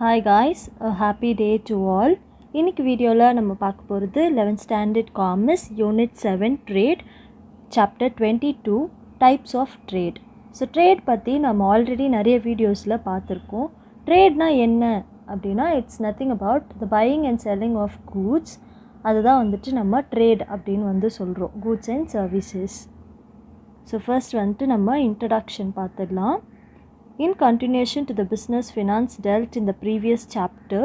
Hi guys, a happy day to all. இன்னைக்கு வீடியோவில் நம்ம பார்க்க போகிறது 11th Standard Commerce Unit 7 Trade Chapter 22 Types of Trade. So trade பற்றி நம்ம ஆல்ரெடி நிறைய வீடியோஸில் பார்த்துருக்கோம். ட்ரேட்னா என்ன அப்படின்னா it's nothing about the buying and selling of goods. அதுதான் வந்துட்டு நம்ம ட்ரேட் அப்படின்னு சொல்கிறோம், goods and services. So first வந்துட்டு நம்ம இன்ட்ரடக்ஷன் பார்த்துடலாம். In continuation to the business finance dealt in the previous chapter,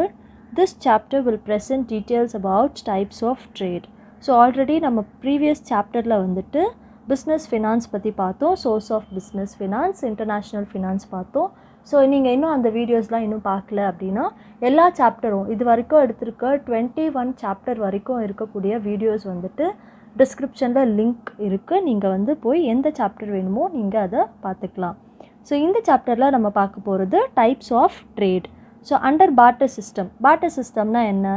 this chapter will present details about types of trade. So already நம்ம previous chapterல வந்துட்டு business finance பற்றி பார்த்தோம், source of business finance, international finance பார்த்தோம். So நீங்கள் இன்னும் அந்த வீடியோஸ்லாம் இன்னும் பார்க்கல அப்படின்னா எல்லா சாப்டரும் இது வரைக்கும் எடுத்திருக்க 21 சாப்டர் வரைக்கும் இருக்கக்கூடிய வீடியோஸ் வந்துட்டு டிஸ்கிரிப்ஷனில் லிங்க் இருக்குது. நீங்கள் போய் எந்த சாப்டர் வேணுமோ நீங்கள் அதை பார்த்துக்கலாம். ஸோ இந்த சாப்டரில் நம்ம பார்க்க போகிறது types of trade. So under barter system. Barter சிஸ்டம்னா என்ன?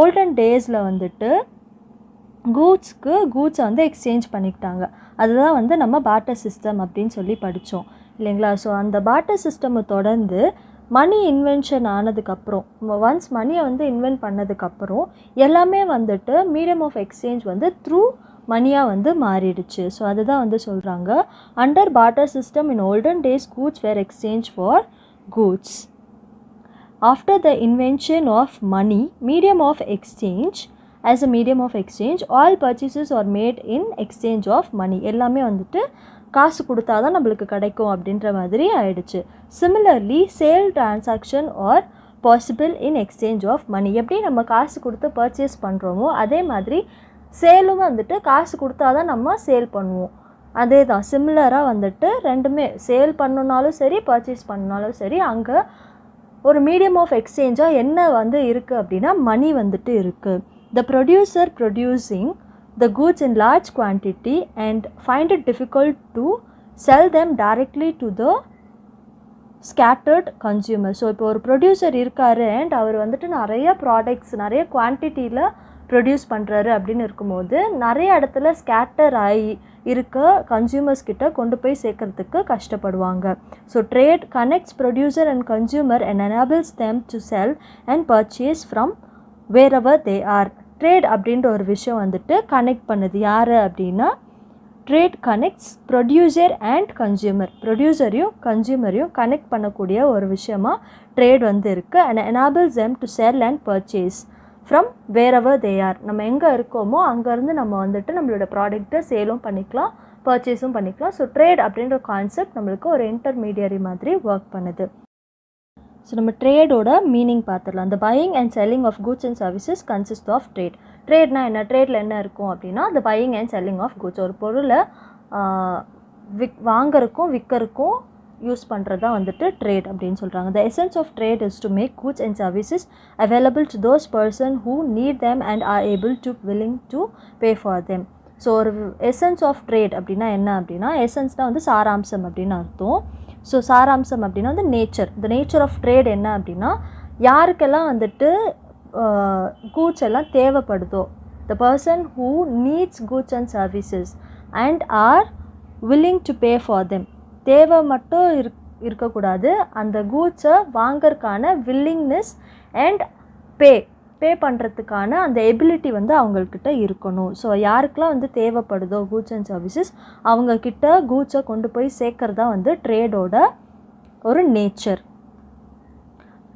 ஓல்டன் டேஸில் வந்துட்டு கூட்ஸை எக்ஸ்சேஞ்ச் பண்ணிக்கிட்டாங்க. அதுதான் நம்ம பார்ட்டர் சிஸ்டம் அப்படின்னு சொல்லி படித்தோம் இல்லைங்களா? ஸோ அந்த பார்ட்டர் சிஸ்டமை தொடர்ந்து மணி இன்வென்ஷன் ஆனதுக்கப்புறம், ஒன்ஸ் மணியை இன்வென்ட் பண்ணதுக்கப்புறம் எல்லாமே மீடியம் ஆஃப் எக்ஸ்சேஞ்ச் த்ரூ மணியாக மாறிடுச்சு. ஸோ அதுதான் சொல்கிறாங்க under barter system in olden days goods were exchange for goods. After the invention of money medium of exchange as a medium of exchange all purchases are made in exchange of money. எல்லாமே காசு கொடுத்தா தான் நம்மளுக்கு கிடைக்கும் அப்படின்ற மாதிரி ஆயிடுச்சு. Similarly sale transaction are possible in exchange of money. எப்படி நம்ம காசு கொடுத்து பர்ச்சேஸ் பண்ணுறோமோ அதே மாதிரி சேலும் காசு கொடுத்தா தான் நம்ம சேல் பண்ணுவோம். அதே தான் சிமிலராக ரெண்டுமே சேல் பண்ணனாலும் சரி பர்ச்சேஸ் பண்ணாலும் சரி அங்கே ஒரு மீடியம் ஆஃப் எக்ஸ்சேஞ்சாக என்ன இருக்குது அப்படின்னா மணி இருக்குது. The producer producing the goods in large quantity and find it difficult to sell them directly to the scattered consumer. So இப்போ ஒரு ப்ரொடியூசர் இருக்காரு அண்ட் அவர் நிறைய ப்ராடக்ட்ஸ் நிறைய குவான்டிட்டியில் ப்ரொடியூஸ் பண்ணுறாரு அப்படின்னு இருக்கும்போது நிறைய இடத்துல ஸ்கேட்டர் ஆகி இருக்க கன்சியூமர்ஸ் கிட்ட கொண்டு போய் சேர்க்கறதுக்கு கஷ்டப்படுவாங்க. So trade connects producer and consumer and enables them to sell and purchase from wherever they are. Trade அப்படின்ற ஒரு விஷயம் கனெக்ட் பண்ணுது யார் அப்படின்னா trade connects producer and consumer. ப்ரொடியூசரையும் கன்சியூமரையும் கனெக்ட் பண்ணக்கூடிய ஒரு விஷயமா ட்ரேட் இருக்குது. And enables them to sell and purchase from wherever they are. நம்ம எங்கே இருக்கோமோ அங்கேருந்து நம்ம நம்மளோட ப்ராடக்ட்டை சேலும் பண்ணிக்கலாம் பர்ச்சேஸும் பண்ணிக்கலாம். ஸோ ட்ரேட் அப்படின்ற கான்செப்ட் நம்மளுக்கு ஒரு இன்டர்மீடியரி மாதிரி ஒர்க் பண்ணுது. ஸோ நம்ம ட்ரேடோட மீனிங் பார்த்துடலாம். the buying and selling of goods and services consist of trade. ட்ரேட்னா என்ன? ட்ரேடில் என்ன இருக்கும் அப்படின்னா the buying and selling of goods. ஒரு பொருளை வாங்கறதுக்கும் விற்கிறதுக்கும் யூஸ் பண்ணுறது தான் ட்ரேட் அப்படின்னு சொல்கிறாங்க. the essence of trade is to make goods and services available to those person who need them and are able to willing to pay for them. So ஒரு essence of trade அப்படின்னா என்ன அப்படின்னா எசன்ஸ்னால் சாராம்சம் அப்படின்னு அர்த்தம். So சாராம்சம் அப்படின்னா nature. The nature of trade என்ன அப்படின்னா யாருக்கெல்லாம் கூட்ஸ் எல்லாம் தேவைப்படுதோ the person who needs goods and services and are willing to pay for them. தேவை மட்டும் இருக்கக்கூடாது, அந்த கூட்ஸை வாங்கறதுக்கான வில்லிங்னஸ் அண்ட் பே பண்ணுறதுக்கான அந்த எபிலிட்டி அவங்கக்கிட்ட இருக்கணும். ஸோ யாருக்கெல்லாம் தேவைப்படுதோ கூட்ஸ் அண்ட் சர்வீசஸ் அவங்கக்கிட்ட கூட்ஸை கொண்டு போய் சேர்க்கறதா ட்ரேடோட ஒரு nature.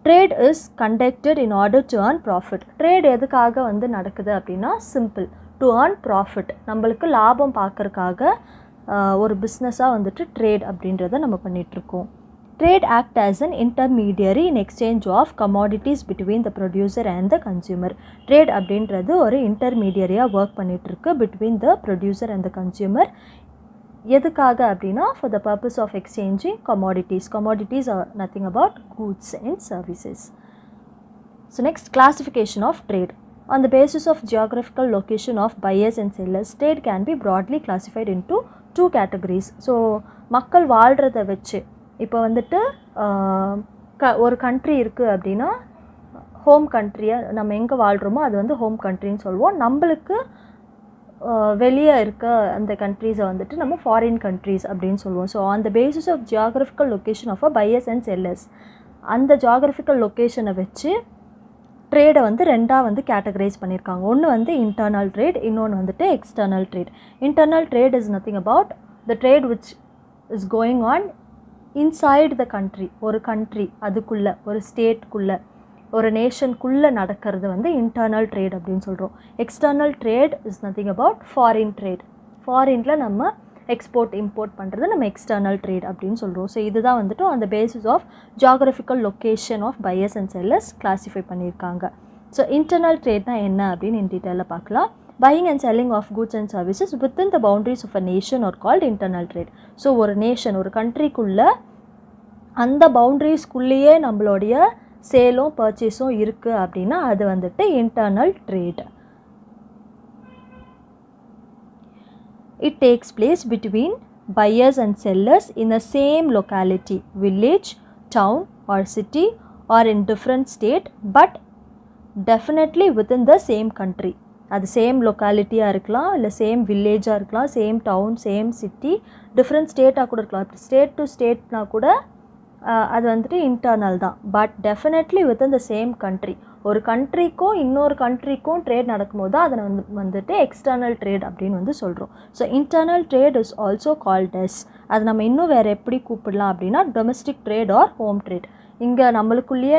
Trade is conducted in order to earn profit. Trade எதுக்காக நடக்குது அப்படின்னா சிம்பிள், டு earn ப்ராஃபிட். நம்மளுக்கு லாபம் பார்க்கறதுக்காக ஒரு பிஸ்னஸாக ட்ரேட் அப்படின்றத நம்ம பண்ணிகிட்ருக்கோம். Trade act as an intermediary in exchange of commodities between the producer and the consumer. Trade அப்படின்றது ஒரு இன்டர்மீடியரியாக work பண்ணிகிட்ருக்கு between the producer and the consumer. எதுக்காக அப்படின்னா for the purpose of exchanging commodities. Commodities are nothing about goods and services. So next, classification of trade. On the basis of geographical location of buyers and sellers, trade can be broadly classified into two categories. So மக்கள் வாழ்கிறத வச்சு இப்போ ஒரு country இருக்குது அப்படின்னா home கண்ட்ரியை நம்ம எங்கே வாழ்கிறோமோ அது home கண்ட்ரின்னு சொல்லுவோம். நம்மளுக்கு வெளியே இருக்க அந்த கண்ட்ரீஸை நம்ம ஃபாரின் கண்ட்ரீஸ் அப்படின்னு சொல்லுவோம். So on the basis of geographical location of a buyers and sellers அந்த ஜியாகிரபிக்கல் லொக்கேஷனை வச்சு ட்ரேடை வந்து ரெண்டாக வந்து கேட்டகரைஸ் பண்ணியிருக்காங்க. ஒன்று வந்து இன்டர்னல் ட்ரேட், இன்னொன்று வந்துட்டு external trade. Internal trade is nothing about the trade which is going on inside the country. ஒரு கண்ட்ரி அதுக்குள்ளே, ஒரு ஸ்டேட்குள்ளே, ஒரு நேஷனுக்குள்ளே நடக்கிறது வந்து இன்டர்னல் ட்ரேட் அப்படின்னு சொல்கிறோம். External trade is nothing about foreign trade. ஃபாரினில் நம்ம எக்ஸ்போர்ட் இம்போர்ட் பண்ணுறது நம்ம எக்ஸ்டர்னல் ட்ரேட் அப்படின்னு சொல்கிறோம். ஸோ இதுதான் வந்துட்டு அந்த basis of geographical location of buyers and sellers classify பண்ணியிருக்காங்க. ஸோ இன்டர்னல் ட்ரேட்னா என்ன அப்படின்னு இன் டீட்டெயிலில் பார்க்கலாம். Buying and selling of goods and services within the boundaries of a nation are called internal trade. So ஒரு நேஷன், ஒரு கண்ட்ரிக்குள்ளே அந்த பவுண்ட்ரிஸ்குள்ளேயே நம்மளுடைய சேலும் பர்ச்சேஸும் இருக்குது அப்படின்னா அது வந்துட்டு internal trade. It takes place between buyers and sellers in the same locality, village, town or city or in different state but definitely within the same country. அது same லொக்காலிட்டியாக இருக்கலாம், இல்லை சேம் வில்லேஜாக இருக்கலாம், same town, same city, different ஸ்டேட்டாக கூட இருக்கலாம். இப்போ ஸ்டேட் டு ஸ்டேட்னா கூட அது வந்துட்டு இன்டர்னல் தான். But definitely within the same country, ஒரு கண்ட்ரிக்கும் இன்னொரு கண்ட்ரிக்கும் ட்ரேட் நடக்கும்போது அதை வந்துட்டு எக்ஸ்டர்னல் ட்ரேட் அப்படின்னு வந்து சொல்கிறோம். So internal trade is also called S, அது நம்ம இன்னும் வேறு எப்படி கூப்பிடலாம் அப்படின்னா domestic trade R home trade. இங்கே நம்மளுக்குள்ளேயே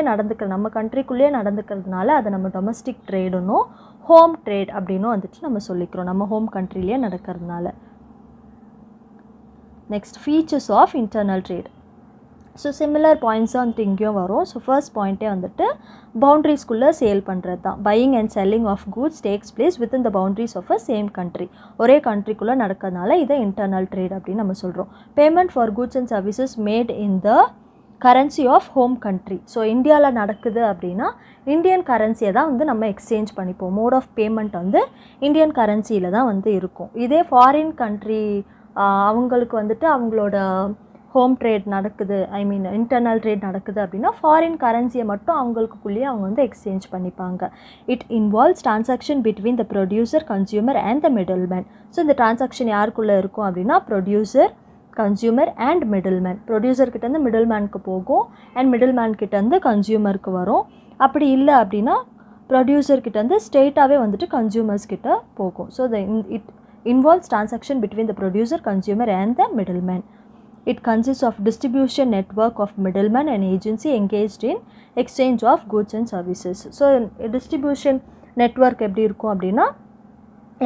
நம்ம கண்ட்ரிக்குள்ளேயே நடந்துக்கிறதுனால அதை நம்ம டொமஸ்டிக் ட்ரேடுன்னும் ஹோம் ட்ரேட் அப்படின்னும் வந்துட்டு நம்ம சொல்லிக்கிறோம், நம்ம ஹோம் கண்ட்ரிலேயே நடக்கிறதுனால. Next features of internal trade. So similar points தான் வந்துட்டு இங்கேயும் வரும். ஸோ ஃபர்ஸ்ட் பாயிண்ட்டே வந்துட்டு பவுண்ட்ரிஸ்குள்ளே சேல் பண்ணுறது தான். Buying and selling of goods takes place within the boundaries of a same country. ஒரே கண்ட்ரிக்குள்ளே நடக்கிறதுனால இதை இன்டர்னல் ட்ரேட் அப்படின்னு நம்ம சொல்கிறோம். Payment for goods and services made in the currency of home country. So இந்தியாவில் நடக்குது அப்படின்னா இந்தியன் கரன்சியை தான் வந்து நம்ம எக்ஸ்சேஞ்ச் பண்ணிப்போம். மோட் ஆஃப் பேமெண்ட் வந்து இந்தியன் கரன்சியில் தான் வந்து இருக்கும். இதே ஃபாரின் கண்ட்ரி அவங்களுக்கு வந்துட்டு அவங்களோட ஹோம் ட்ரேட் நடக்குது, இன்டர்னல் ட்ரேட் நடக்குது அப்படின்னா ஃபாரின் கரன்சியை மட்டும் அவங்களுக்குள்ளேயே அவங்க வந்து எக்ஸ்சேஞ்ச் பண்ணிப்பாங்க. It involves transaction between the producer, consumer and the middleman. So இந்த டிரான்சாக்ஷன் யாருக்குள்ளே இருக்கும் அப்படின்னா ப்ரொடியூசர், கன்சியூமர் அண்ட் மிடில்மேன். ப்ரொடியூசர்கிட்டேருந்து மிடில்மேனுக்கு போகும் அண்ட் மிடில்மேன்கிட்டேருந்து கன்சியூமருக்கு வரும். அப்படி இல்லை அப்படின்னா ப்ரொடியூசர்கிட்டேருந்து ஸ்ட்ரெயிட்டாகவே வந்துட்டு கன்சியூமர்ஸ் கிட்ட போகும். So it involves transaction between the producer, consumer and the middleman. It consists of distribution network of middlemen and agency engaged in exchange of goods and services. So distribution network எப்படி இருக்கும் அப்படின்னா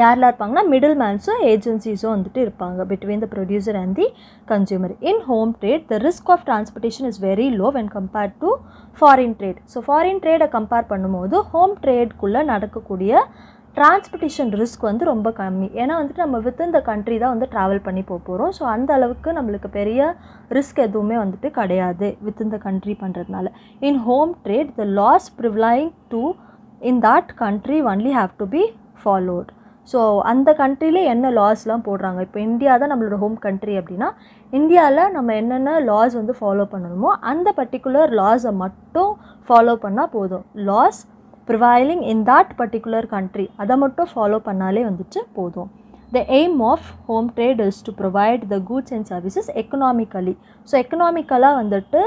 யாரெல்லாம் இருப்பாங்கன்னா middle மேன்ஸும் ஏஜென்சிஸும் வந்துட்டு இருப்பாங்க between the producer and the consumer. In home trade the risk of transportation is very low when compared to foreign trade. So foreign ட்ரேடை compare பண்ணும்போது ஹோம் ட்ரேட்குள்ளே நடக்கக்கூடிய டிரான்ஸ்போர்ட்டேஷன் ரிஸ்க் வந்து ரொம்ப கம்மி. ஏன்னா வந்துட்டு நம்ம வித்தின் த கண்ட்ரி தான் வந்து ட்ராவல் பண்ணி போகிறோம். ஸோ அந்த அளவுக்கு நம்மளுக்கு பெரிய ரிஸ்க் எதுவுமே வந்துட்டு கிடையாது வித்தின் த கண்ட்ரி பண்ணுறதுனால. In home trade the laws prevailing to in that country only have to be followed. So அந்த கண்ட்ரியில் என்ன லாஸ்லாம் போடுறாங்க, இப்போ இந்தியா தான் நம்மளோட ஹோம் கண்ட்ரி அப்படின்னா இந்தியாவில் நம்ம என்னென்ன லாஸ் வந்து ஃபாலோ பண்ணணுமோ அந்த பர்டிகுலர் லாஸை மட்டும் ஃபாலோ பண்ணால் போதும். Laws prevailing in that particular country அதை மட்டும் ஃபாலோ பண்ணாலே வந்துட்டு போதும். The aim of home trade is to provide the goods and services economically. So எக்கனாமிக்கலாக வந்துட்டு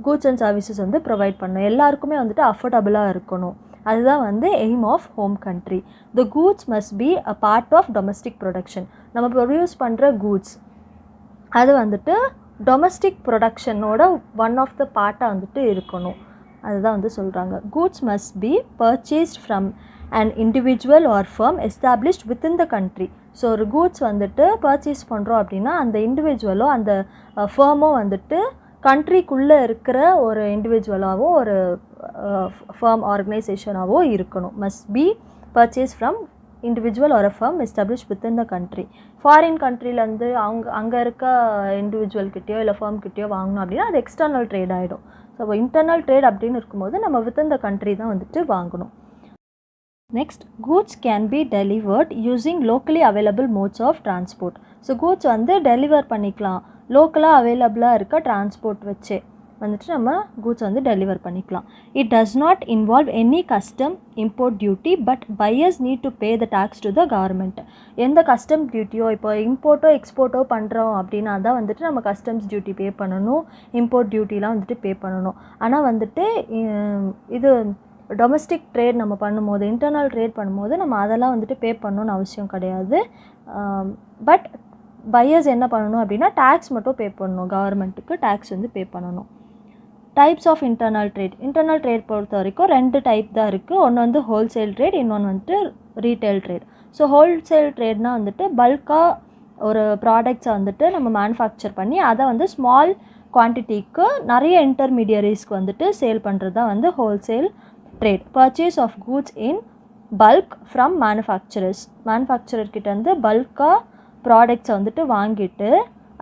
கூட்ஸ் அண்ட் சர்வீசஸ் வந்து ப்ரொவைட் பண்ணணும், எல்லாருக்குமே வந்துட்டு அஃபோர்டபுளாக இருக்கணும். அதுதான் வந்து aim of home country. The goods must be a part of domestic production. நம்ம ப்ரொடியூஸ் பண்ணுற கூட்ஸ் அது வந்துட்டு டொமஸ்டிக் ப்ரொடக்ஷனோட ஒன் ஆஃப் த பார்ட்டாக வந்துட்டு இருக்கணும். அதுதான் வந்து சொல்கிறாங்க. Goods must be purchased from an individual or firm established within the country. So ஒரு கூட்ஸ் வந்துட்டு பர்ச்சேஸ் பண்ணுறோம் அப்படின்னா அந்த இண்டிவிஜுவலோ அந்த ஃபர்மோ வந்துட்டு கண்ட்ரிக்குள்ளே இருக்கிற ஒரு இண்டிவிஜுவலாகவோ ஒரு ஃபர்ம் ஆர்கனைசேஷனாகவோ இருக்கணும். Must be purchase from individual or a firm establish within the country. Foreign கண்ட்ரிலேருந்து அங்கே இருக்க இண்டிவிஜுவல்கிட்டயோ இல்லை ஃபர்ம்கிட்டயோ வாங்கணும் அப்படின்னா அது எக்ஸ்டர்னல் ட்ரேட் ஆகிடும். ஸோ இன்டர்னல் ட்ரேட் அப்படின்னு இருக்கும்போது நம்ம வித்தின் த கண்ட்ரி தான் வந்துட்டு வாங்கணும். Next, goods can be delivered using locally available modes of transport. So goods வந்து டெலிவர் பண்ணிக்கலாம் லோக்கலாக அவைலபிளாக இருக்க டிரான்ஸ்போர்ட் வச்சு. வந்துட்டு நம்ம கூட்ஸ் வந்து டெலிவர் பண்ணிக்கலாம். It does not involve any custom import duty but buyers need to pay the tax to the government. எந்த கஸ்டம் டியூட்டியோ இப்போ இம்போர்ட்டோ எக்ஸ்போர்ட்டோ பண்ணுறோம் அப்படின்னா தான் வந்துட்டு நம்ம கஸ்டம்ஸ் டியூட்டி பே பண்ணணும், இம்போர்ட் டியூட்டிலாம் வந்துட்டு பே பண்ணணும். ஆனால் வந்துட்டு இது டொமஸ்டிக் ட்ரேட் நம்ம பண்ணும்போது, இன்டர்னல் ட்ரேட் பண்ணும்போது நம்ம அதெல்லாம் வந்துட்டு பே பண்ணணும்னு அவசியம் கிடையாது. பட் பையர்ஸ் என்ன பண்ணணும் அப்படின்னா டேக்ஸ் மட்டும் பே பண்ணணும், கவர்மெண்ட்டுக்கு டேக்ஸ் வந்து பே பண்ணணும். டைப்ஸ் ஆஃப் இன்டர்னல் ட்ரேட் பொறுத்த வரைக்கும் 2 டைப் தான் இருக்குது. ஒன்று வந்து ஹோல்சேல் ட்ரேட், இன்னொன்று வந்துட்டு ரீட்டைல் ட்ரேட். ஸோ ஹோல்சேல் ட்ரேட்னால் வந்துட்டு பல்காக ஒரு ப்ராடக்ட்ஸை வந்துட்டு நம்ம மேனுஃபேக்சர் பண்ணி அதை வந்து ஸ்மால் குவான்டிட்டிக்கு நிறைய இன்டர்மீடியரிஸ்க்கு வந்துட்டு சேல் பண்ணுறது தான் வந்து wholesale trade. Purchase of goods in bulk from மேனுஃபேக்சரர்கிட்ட வந்து பல்காக ப்ராடக்ட்ஸை வந்துட்டு வாங்கிட்டு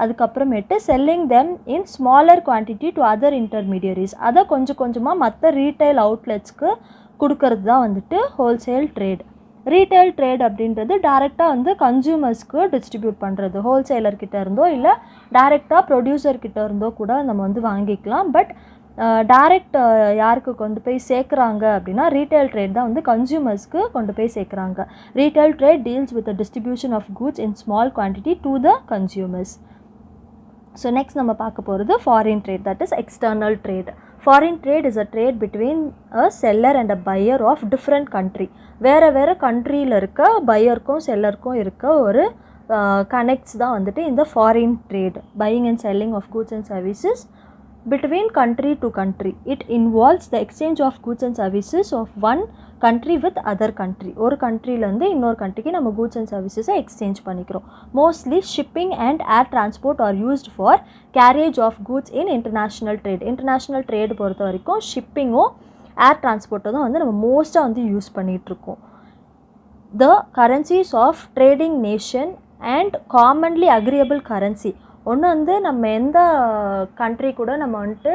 அதுக்கப்புறமேட்டு selling them in smaller quantity to other intermediaries, அதை கொஞ்சம் கொஞ்சமாக மற்ற ரீட்டைல் அவுட்லெட்ஸ்க்கு கொடுக்கறது தான் வந்துட்டு ஹோல்சேல் ட்ரேட். ரீட்டைல் ட்ரேட் அப்படின்றது டேரெக்டாக வந்து கன்சியூமர்ஸ்க்கு டிஸ்ட்ரிபியூட் பண்ணுறது. ஹோல்சேலர்கிட்ட இருந்தோ இல்லை டேரெக்டாக ப்ரொடியூசர்கிட்ட இருந்தோ கூட நம்ம வந்து வாங்கிக்கலாம். பட் டைரக்ட் யாருக்கு கொண்டு போய் சேர்க்குறாங்க அப்படின்னா ரீட்டைல் ட்ரேட் தான் வந்து கன்சியூமர்ஸ்க்கு கொண்டு போய் சேர்க்குறாங்க. Retail trade deals with the distribution of goods in small quantity to the consumers. So next நம்ம பார்க்க போகிறது foreign trade, that is external trade. Foreign trade is a trade between a seller and a buyer of different country. வேறு கண்ட்ரியில் இருக்க பையருக்கும் செல்லருக்கும் இருக்க ஒரு connects தான் வந்துட்டு இந்த foreign trade. Buying and selling of goods and services between country to country. It involves the exchange of goods and services of one country with other country. ஒரு கண்ட்ரிலேருந்து இன்னொரு கண்ட்ரிக்கு நம்ம கூட்ஸ் அண்ட் சர்வீசஸை எக்ஸ்சேஞ்ச் பண்ணிக்கிறோம். Mostly shipping and air transport are used for carriage of goods in international trade. International trade பொறுத்த வரைக்கும் ஷிப்பிங்கும் ஏர் டிரான்ஸ்போர்ட்டும் தான் வந்து நம்ம மோஸ்ட்டாக வந்து யூஸ் பண்ணிகிட்ருக்கோம். The currencies of trading nation and commonly agreeable currency. ஒன்று வந்து நம்ம எந்த கண்ட்ரி கூட நம்ம வந்துட்டு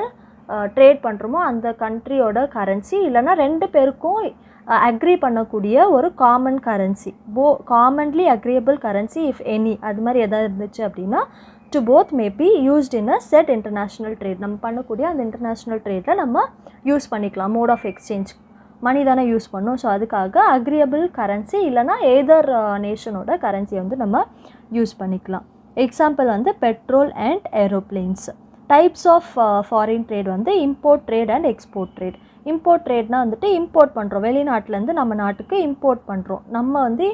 ட்ரேட் பண்ணுறோமோ அந்த கண்ட்ரியோட கரன்சி, இல்லைனா 2 பேருக்கும் அக்ரி பண்ணக்கூடிய ஒரு common currency, commonly agreeable currency if any, அது மாதிரி எதாவது இருந்துச்சு அப்படின்னா to both may be used in a set international trade. நம்ம பண்ணக்கூடிய அந்த இன்டர்நேஷ்னல் ட்ரேட்டில் நம்ம யூஸ் பண்ணிக்கலாம். மோட் ஆஃப் எக்ஸ்சேஞ்ச் மணி தானே யூஸ் பண்ணோம். ஸோ அதுக்காக அக்ரியபிள் கரன்சி இல்லைனா ஏதர் நேஷனோட கரன்சியை வந்து நம்ம யூஸ் பண்ணிக்கலாம். எக்ஸாம்பிள் வந்து petrol and aeroplanes. Types of foreign trade வந்து import trade and export trade. Import ட்ரேட்னால் வந்துட்டு இம்போர்ட் பண்ணுறோம், வெளிநாட்டிலேருந்து நம்ம நாட்டுக்கு இம்போர்ட் பண்ணுறோம், நம்ம வந்து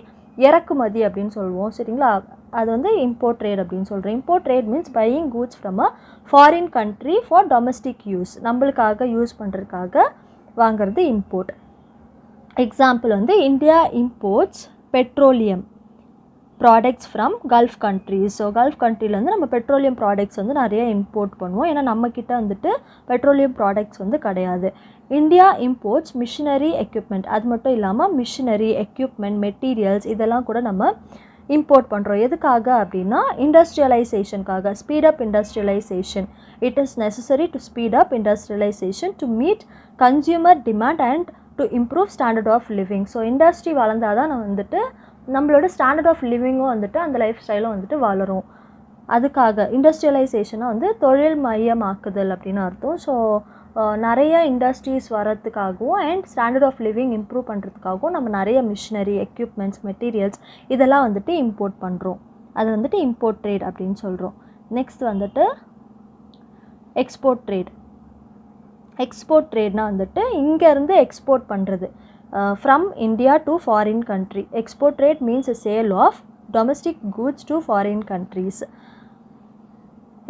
இறக்குமதி அப்படின்னு சொல்லுவோம், சரிங்களா? அது வந்து இம்போர்ட் ட்ரேட் அப்படின்னு சொல்கிறோம். Import trade means buying goods from a foreign country for domestic use, நம்மளுக்காக யூஸ் பண்ணுறதுக்காக வாங்கிறது இம்போர்ட். எக்ஸாம்பிள் வந்து India imports petroleum products from Gulf countries. So Gulf கண்ட்ரிலேருந்து நம்ம பெட்ரோலியம் ப்ராடக்ட்ஸ் வந்து நிறைய இம்போர்ட் பண்ணுவோம், ஏன்னா நம்மக்கிட்ட வந்துட்டு பெட்ரோலியம் ப்ராடக்ட்ஸ் வந்து கிடையாது. இந்தியா இம்போர்ட்ஸ் மிஷினரி எக்யூப்மெண்ட், அது மட்டும் இல்லாமல் மிஷினரி எக்யூப்மெண்ட் மெட்டீரியல்ஸ் இதெல்லாம் கூட நம்ம இம்போர்ட் பண்ணுறோம். எதுக்காக அப்படின்னா இண்டஸ்ட்ரியலைசேஷனுக்காக, speed up industrialisation. It is necessary to speed up industrialisation to meet consumer demand and to improve standard of living. So industry வளர்ந்தால் தான் வந்துட்டு நம்மளோட ஸ்டாண்டர்ட் ஆஃப் லிவிங்கும் வந்துட்டு அந்த லைஃப் ஸ்டைலும் வந்துட்டு வளரும். அதுக்காக இண்டஸ்ட்ரியலைசேஷனாக வந்து தொழில் மையமாக்குதல் அப்படின்னு அர்த்தம். ஸோ நிறைய இண்டஸ்ட்ரீஸ் வரத்துக்காகவும் and standard of living improve பண்ணுறதுக்காகவும் நம்ம நிறைய மிஷினரி எக்யூப்மெண்ட்ஸ் மெட்டீரியல்ஸ் இதெல்லாம் வந்துட்டு இம்போர்ட் பண்ணுறோம். அது வந்துட்டு இம்போர்ட் ட்ரேட் அப்படின்னு சொல்கிறோம். நெக்ஸ்ட் வந்துட்டு எக்ஸ்போர்ட் ட்ரேட். எக்ஸ்போர்ட் ட்ரேட்னால் வந்துட்டு இங்கேருந்து எக்ஸ்போர்ட் பண்ணுறது from India to foreign country. Export trade means a sale of domestic goods to foreign countries.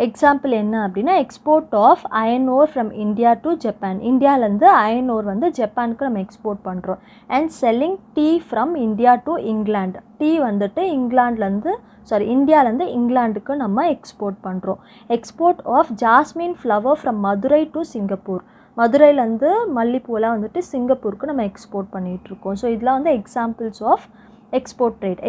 Example என்ன அப்படின்னா export of iron ore from India to Japan. இந்தியாவிலேருந்து iron ore வந்து ஜப்பானுக்கு நம்ம export பண்ணுறோம். And selling tea from India to England. Tea வந்துட்டு இந்தியாவிலேருந்து இங்கிலாந்துக்கு நம்ம எக்ஸ்போர்ட் பண்ணுறோம். Export of jasmine flower from Madurai to Singapore. மதுரையிலேருந்து மல்லிப்பூலாம் வந்துட்டு சிங்கப்பூருக்கு நம்ம எக்ஸ்போர்ட் பண்ணிகிட்ருக்கோம். ஸோ இதெல்லாம் வந்து examples of export trade.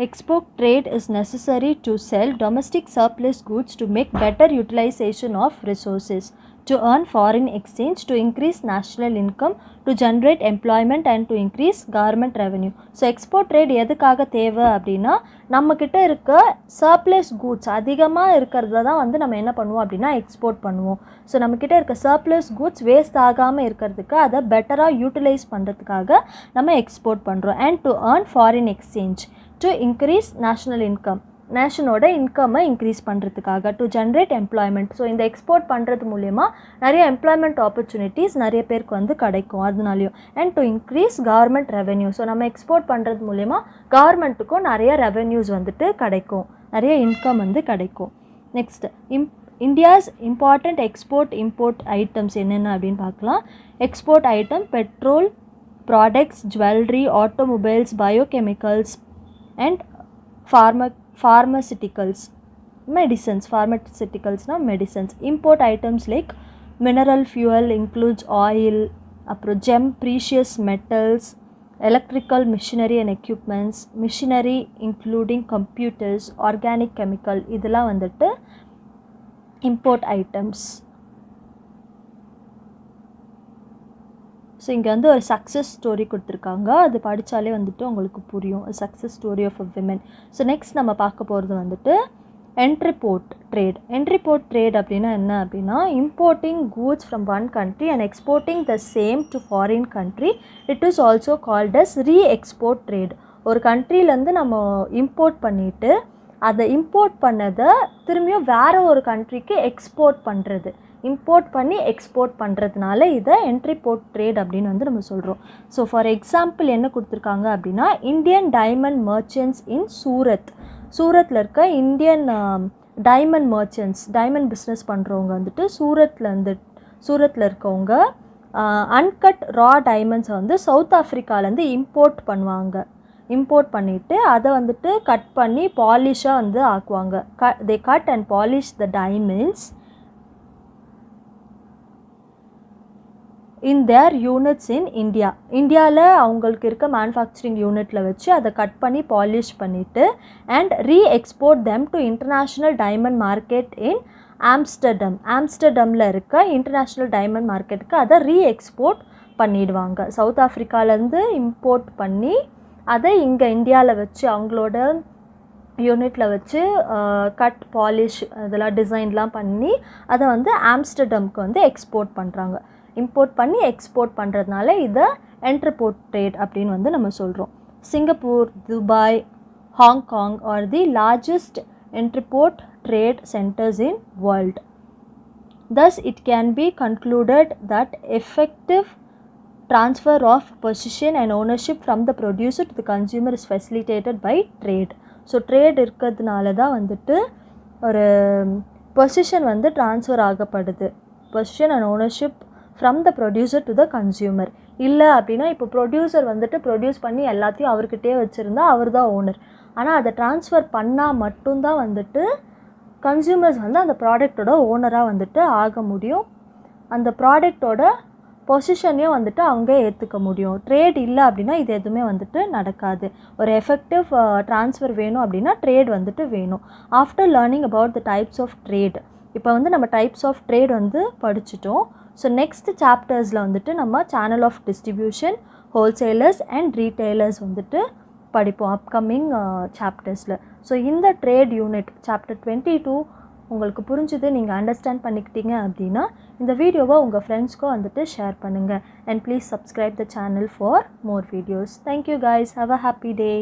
Export trade is necessary to sell domestic surplus goods to make better utilization of resources. to earn foreign exchange, to increase national income, to generate employment and to increase government revenue. So export trade எதுக்காக தேவை அப்படின்னா நம்மக்கிட்ட இருக்க surplus goods அதிகமாக இருக்கிறத தான் வந்து நம்ம என்ன பண்ணுவோம் அப்படின்னா எக்ஸ்போர்ட் பண்ணுவோம். ஸோ நம்மக்கிட்ட இருக்க சர்ப்ளஸ் கூட்ஸ் வேஸ்ட் ஆகாமல் இருக்கிறதுக்கு அதை பெட்டராக யூட்டிலைஸ் பண்ணுறதுக்காக நம்ம எக்ஸ்போர்ட் பண்ணுறோம். And to earn foreign exchange, to increase national income, நேஷனோட இன்கம்மை இன்க்ரீஸ் பண்ணுறதுக்காக, டு ஜென்ரேட் எம்ப்ளாய்மெண்ட். ஸோ இந்த எக்ஸ்போர்ட் பண்ணுறது மூலயமா நிறைய எம்ப்ளாய்மெண்ட் ஆப்பர்ச்சுனிட்டிஸ் நிறைய பேருக்கு வந்து கிடைக்கும் அதனாலையும். And to increase government revenue. So நம்ம எக்ஸ்போர்ட் பண்ணுறது மூலயமா கவர்மெண்ட்டுக்கும் நிறைய ரெவென்யூஸ் வந்துட்டு கிடைக்கும், நிறைய இன்கம் வந்து கிடைக்கும். Next India's important export import items என்னென்ன அப்படின்னு பார்க்கலாம். Export item petrol products, jewellery, automobiles, biochemicals and pharmaceuticals, medicines. Pharmaceuticals medicines. Import items like mineral fuel includes oil, gem, precious metals, electrical machinery and equipments, machinery including computers, organic chemical, இதெல்லாம் வந்துட்டு import items. So இங்கே வந்து ஒரு success story கொடுத்துருக்காங்க, அது படித்தாலே வந்துட்டு உங்களுக்கு புரியும், success story of a women. So next நம்ம பார்க்க போகிறது வந்துட்டு என்ட்ரிபோர்ட் ட்ரேட். என்ட்ரிபோர்ட் ட்ரேட் அப்படின்னா என்ன அப்படின்னா importing goods from one country and exporting the same to foreign country. It is also called as reexport trade. ஒரு கண்ட்ரிலேருந்து நம்ம இம்போர்ட் பண்ணிவிட்டு அதை இம்போர்ட் பண்ணதை திரும்பியும் வேறு ஒரு கண்ட்ரிக்கு எக்ஸ்போர்ட் பண்ணுறது, இம்போர்ட் பண்ணி எக்ஸ்போர்ட் பண்ணுறதுனால இதை என்ட்ரிபோர்ட் ட்ரேட் அப்படின்னு வந்து நம்ம சொல்கிறோம். ஸோ ஃபார் எக்ஸாம்பிள் என்ன கொடுத்துருக்காங்க அப்படின்னா இந்தியன் டைமண்ட் மர்ச்சன்ட்ஸ் இன் சூரத்தில் இருக்க Indian diamond merchants, diamond business பண்ணுறவங்க வந்துட்டு சூரத்தில் இருக்கவங்க அன்கட் ரா டைமண்ட்ஸை வந்து சவுத் ஆஃப்ரிக்காலேருந்து இம்போர்ட் பண்ணுவாங்க. இம்போர்ட் பண்ணிவிட்டு அதை வந்துட்டு கட் பண்ணி பாலிஷாக வந்து ஆக்குவாங்க. They cut and polish the diamonds in their units in இந்தியாவில் அவங்களுக்கு இருக்க மேனுஃபேக்சரிங் யூனிட்டில் வச்சு அதை கட் பண்ணி பாலிஷ் பண்ணிவிட்டு and reexport them to international diamond market in ஆம்ஸ்டர்டமில் இருக்க இன்டர்நேஷ்னல் டைமண்ட் மார்க்கெட்டுக்கு அதை ரீஎக்ஸ்போர்ட் பண்ணிடுவாங்க. சவுத் ஆஃப்ரிக்காலேருந்து இம்போர்ட் பண்ணி அதை இங்கே இந்தியாவில் வச்சு அவங்களோட யூனிட்டில் வச்சு கட் பாலிஷ் இதெல்லாம் டிசைன்லாம் பண்ணி அதை வந்து ஆம்ஸ்டர்டம்க்கு வந்து எக்ஸ்போர்ட் பண்ணுறாங்க. இம்போர்ட் பண்ணி எக்ஸ்போர்ட் பண்ணுறதுனால இதை என்ட்ரிபோர்ட் ட்ரேட் அப்படின்னு வந்து நம்ம சொல்கிறோம். Singapore, Dubai, Hong Kong are the largest entrepot trade centres in world. Thus it can be concluded that effective transfer of possession and ownership from the producer to the consumer is facilitated by trade. So trade இருக்கிறதுனால தான் வந்துட்டு ஒரு possession வந்து transfer ஆகப்படுது. Possession and ownership from the producer to the consumer. இல்லை அப்படின்னா இப்போ producer வந்துட்டு ப்ரொடியூஸ் பண்ணி எல்லாத்தையும் அவர்கிட்டே வச்சுருந்தா அவர் தான் ஓனர். ஆனால் அதை ட்ரான்ஸ்ஃபர் பண்ணால் மட்டும்தான் வந்துட்டு கன்சியூமர்ஸ் வந்து அந்த ப்ராடக்டோட ஓனராக வந்துட்டு ஆக முடியும். அந்த ப்ராடக்டோட பொசிஷனையும் வந்துட்டு அவங்க ஏற்றுக்க முடியும். ட்ரேட் இல்லை அப்படின்னா இது எதுவுமே வந்துட்டு நடக்காது. ஒரு எஃபெக்டிவ் ட்ரான்ஸ்ஃபர் வேணும் அப்படின்னா ட்ரேட் வந்துட்டு வேணும். After learning about the types of trade, இப்போ வந்து நம்ம டைப்ஸ் ஆஃப் ட்ரேட் வந்து படிச்சிட்டோம். ஸோ நெக்ஸ்ட் சாப்டர்ஸில் வந்துட்டு நம்ம channel of distribution, wholesalers and retailers வந்துட்டு படிப்போம் அப்கமிங் சாப்டர்ஸில். ஸோ இந்த ட்ரேட் யூனிட் சாப்டர் 22 உங்களுக்கு புரிஞ்சுது, நீங்கள் அண்டர்ஸ்டாண்ட் பண்ணிக்கிட்டீங்க அப்படின்னா இந்த வீடியோவை உங்கள் ஃப்ரெண்ட்ஸ்க்கும் வந்துட்டு ஷேர் பண்ணுங்கள். And please subscribe the channel for more videos. Thank you guys, have a happy day.